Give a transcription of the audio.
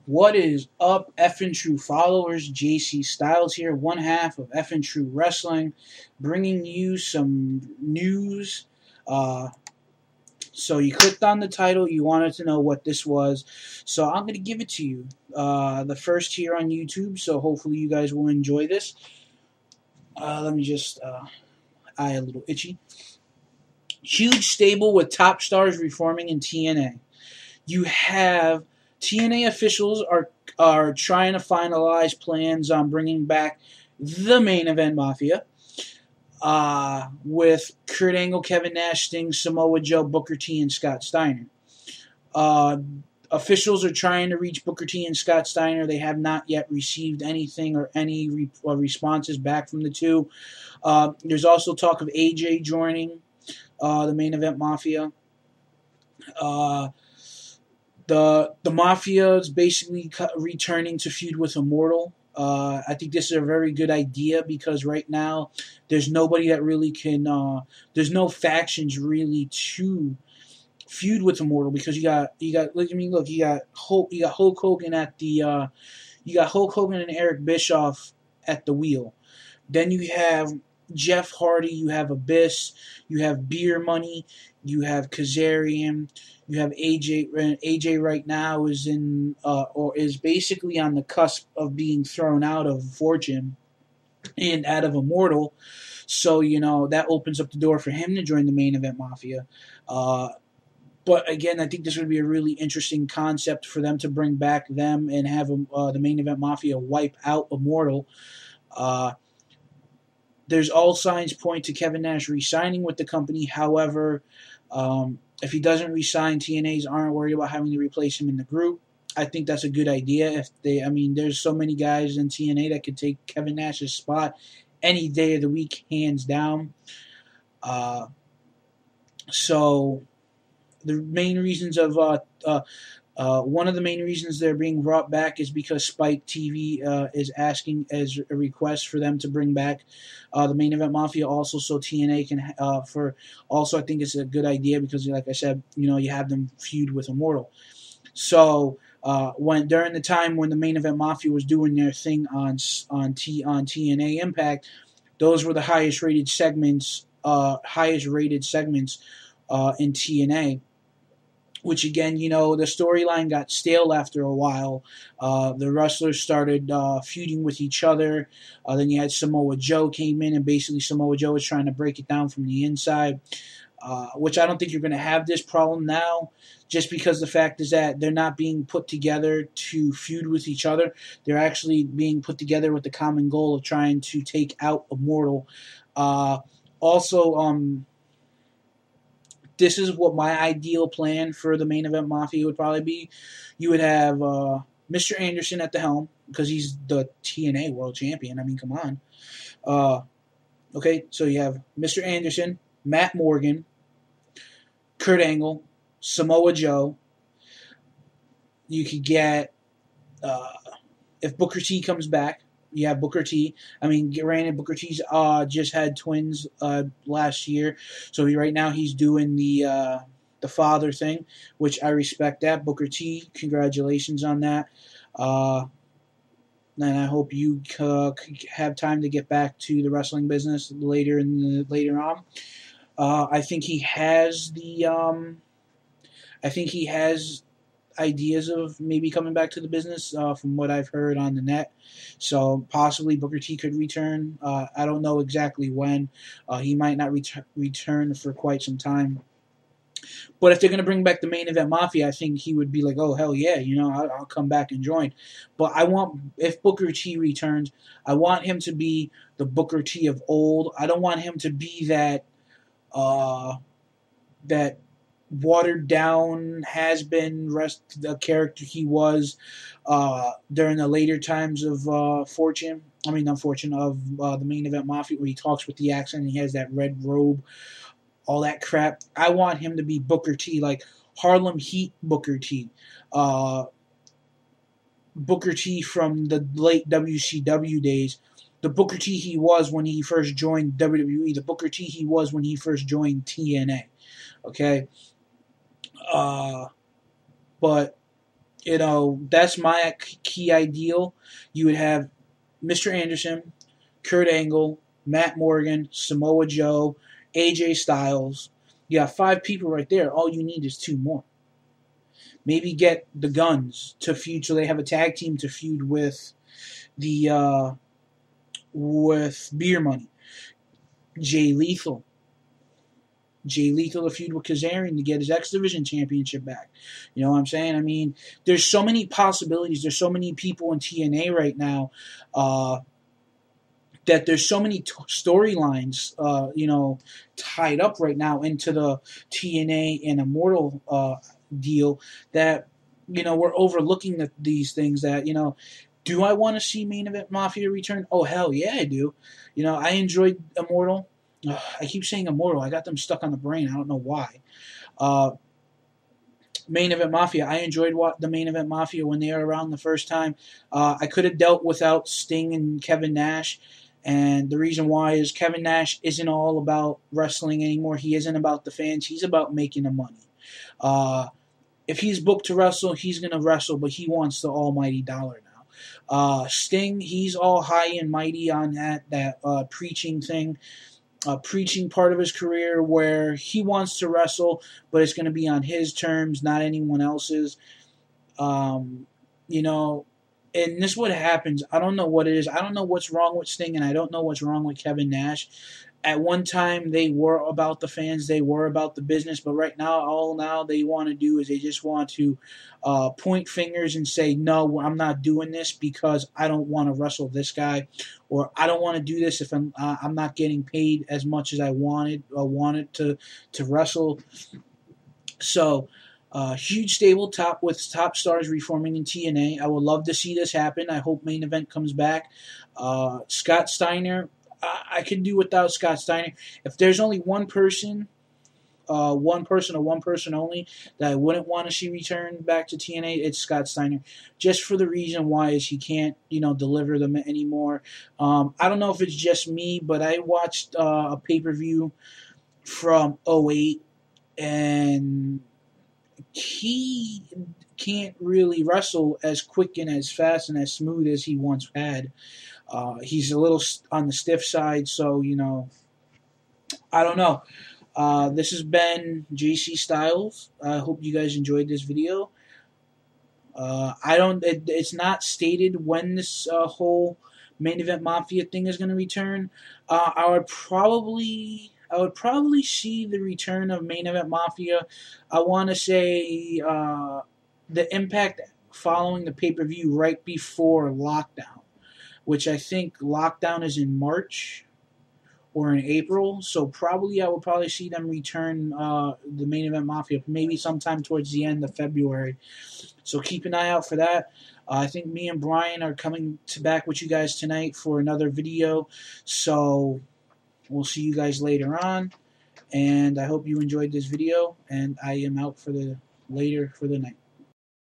What is up, Effin' True followers? JC Styles here, one half of Effin' True Wrestling, bringing you some news. So you clicked on the title, you wanted to know what this was, so I'm going to give it to you. The first here on YouTube, so hopefully you guys will enjoy this. Let me just, eye a little itchy. Huge stable with top stars reforming in TNA. You have TNA officials are trying to finalize plans on bringing back the Main Event Mafia with Kurt Angle, Kevin Nash, Sting, Samoa Joe, Booker T, and Scott Steiner. Officials are trying to reach Booker T and Scott Steiner. They have not yet received anything or any responses back from the two. There's also talk of AJ joining the Main Event Mafia. The Mafia is basically returning to feud with Immortal. I think this is a very good idea because right now there's nobody that really can. There's no factions really to feud with Immortal because you got. Look, I mean, look, you got Hulk Hogan at the. You got Hulk Hogan and Eric Bischoff at the wheel. Then you have Jeff Hardy. You have Abyss. You have Beer Money. You have Kazarian. You have AJ. AJ right now is in, or is basically on the cusp of being thrown out of Fortune and out of Immortal. So, you know, that opens up the door for him to join the Main Event Mafia. But again, I think this would be a really interesting concept for them to bring back them and have the Main Event Mafia wipe out Immortal. There's all signs point to Kevin Nash re-signing with the company. However, if he doesn't re-sign, TNAs aren't worried about having to replace him in the group. I think that's a good idea. There's so many guys in TNA that could take Kevin Nash's spot any day of the week, hands down. So the main reasons of one of the main reasons they're being brought back is because Spike TV is asking as a request for them to bring back the Main Event Mafia also, so TNA can I think it's a good idea because, like I said, you know, you have them feud with Immortal. So during the time when the Main Event Mafia was doing their thing on TNA Impact, those were the highest rated segments in TNA. Which again, you know, the storyline got stale after a while. The wrestlers started feuding with each other. Then you had Samoa Joe came in, and basically Samoa Joe was trying to break it down from the inside. Which I don't think you're going to have this problem now, just because the fact is that they're not being put together to feud with each other. They're actually being put together with the common goal of trying to take out Immortal. This is what my ideal plan for the Main Event Mafia would probably be. You would have Mr. Anderson at the helm, because he's the TNA World Champion. I mean, come on. Okay, so you have Mr. Anderson, Matt Morgan, Kurt Angle, Samoa Joe. You could get, if Booker T comes back, you have Booker T. I mean, granted, Booker T's just had twins last year, so right now he's doing the father thing, which I respect that. Booker T, congratulations on that. And I hope you have time to get back to the wrestling business later on. I think he has ideas of maybe coming back to the business from what I've heard on the net. So possibly Booker T could return. I don't know exactly when. He might not return for quite some time. But if they're going to bring back the Main Event Mafia, I think he would be like, oh, hell yeah, you know, I'll come back and join. But if Booker T returns, I want him to be the Booker T of old. I don't want him to be that watered down the character he was during the later times of the Main Event Mafia, where he talks with the accent and he has that red robe, all that crap. I want him to be Booker T, like Harlem Heat Booker T. Booker T from the late WCW days. The Booker T he was when he first joined WWE. The Booker T he was when he first joined TNA. Okay? But That's my key ideal. You would have Mr. Anderson, Kurt Angle, Matt Morgan, Samoa Joe, AJ Styles. You have 5 people right there. All you need is 2 more. Maybe get the Guns to feud so they have a tag team to feud with the with Beer Money. Jay Lethal. Jay Lethal to feud with Kazarian to get his X Division championship back. You know what I'm saying? I mean, there's so many possibilities. There's so many people in TNA right now that there's so many storylines, tied up right now into the TNA and Immortal deal that, we're overlooking these things that, do I want to see Main Event Mafia return? Oh, hell yeah, I do. I enjoyed Immortal. I keep saying Immortal. I got them stuck on the brain. I don't know why. Main Event Mafia. I enjoyed the Main Event Mafia when they were around the first time. I could have dealt without Sting and Kevin Nash. And the reason why is Kevin Nash isn't all about wrestling anymore. He isn't about the fans. He's about making the money. If he's booked to wrestle, he's going to wrestle, but he wants the almighty dollar now. Sting, he's all high and mighty on that preaching thing. Preaching part of his career where he wants to wrestle, but it's going to be on his terms, not anyone else's. And this is what happens. I don't know what it is. I don't know what's wrong with Sting, and I don't know what's wrong with Kevin Nash. At one time, they were about the fans. They were about the business. But right now, all they want to do is they just want to point fingers and say, no, I'm not doing this because I don't want to wrestle this guy. Or I don't want to do this if I'm not getting paid as much as I wanted to wrestle. So, huge stable with top stars reforming in TNA. I would love to see this happen. I hope Main Event comes back. Scott Steiner, I could do without Scott Steiner. If there's only one person or one person only that I wouldn't want to see return back to TNA, it's Scott Steiner. Just for the reason why is he can't, deliver them anymore. I don't know if it's just me, but I watched a pay-per-view from 2008, and he can't really wrestle as quick and as fast and as smooth as he once had. He's a little on the stiff side, so, I don't know. This has been JC Styles. I hope you guys enjoyed this video. It's not stated when this whole Main Event Mafia thing is going to return. I would probably see the return of Main Event Mafia. I want to say the Impact following the pay-per-view right before Lockdown, which I think Lockdown is in March or in April. So I will probably see them return the Main Event Mafia maybe sometime towards the end of February. So keep an eye out for that. I think me and Brian are coming back with you guys tonight for another video. So we'll see you guys later on. And I hope you enjoyed this video. And I am out for the night.